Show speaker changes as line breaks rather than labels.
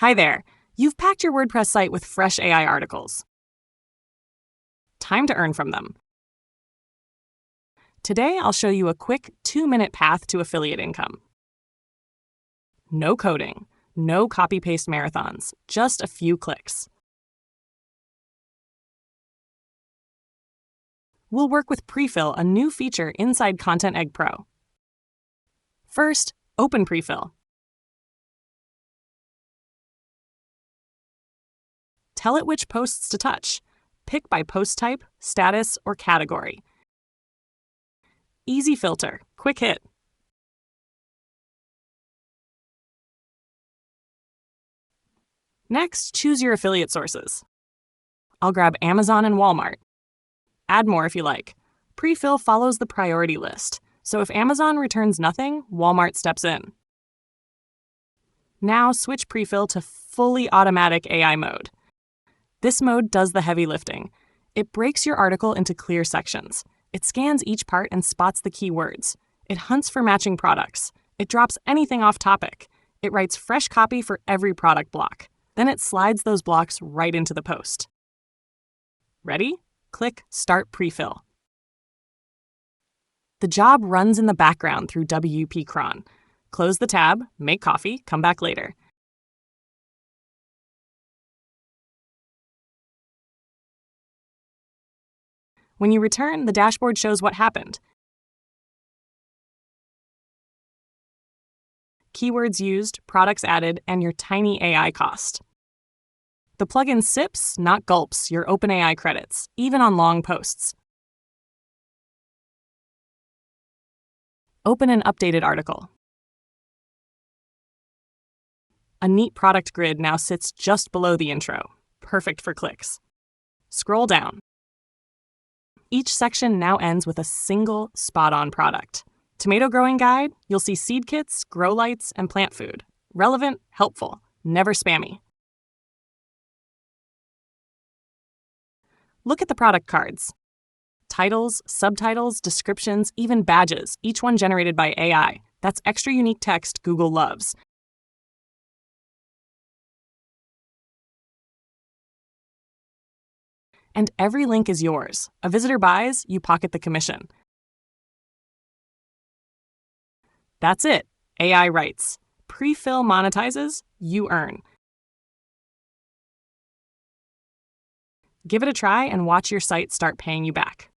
Hi there. You've packed your WordPress site with fresh AI articles. Time to earn from them. Today, I'll show you a quick 2-minute path to affiliate income. No coding, no copy-paste marathons, just a few clicks. We'll work with Prefill, a new feature inside Content Egg Pro. First, open Prefill. Tell it which posts to touch. Pick by post type, status, or category. Easy filter, quick hit. Next, choose your affiliate sources. I'll grab Amazon and Walmart. Add more if you like. Prefill follows the priority list, so if Amazon returns nothing, Walmart steps in. Now switch Prefill to fully automatic AI mode. This mode does the heavy lifting. It breaks your article into clear sections. It scans each part and spots the keywords. It hunts for matching products. It drops anything off topic. It writes fresh copy for every product block. Then it slides those blocks right into the post. Ready? Click Start Prefill. The job runs in the background through WP cron. Close the tab, make coffee, come back later. When you return, the dashboard shows what happened. Keywords used, products added, and your tiny AI cost. The plugin sips, not gulps, your OpenAI credits, even on long posts. Open an updated article. A neat product grid now sits just below the intro, perfect for clicks. Scroll down. Each section now ends with a single spot-on product. Tomato growing guide, you'll see seed kits, grow lights, and plant food. Relevant, helpful, never spammy. Look at the product cards. Titles, subtitles, descriptions, even badges, each one generated by AI. That's extra unique text Google loves. And every link is yours. A visitor buys, you pocket the commission. That's it. AI writes. Prefill monetizes, you earn. Give it a try and watch your site start paying you back.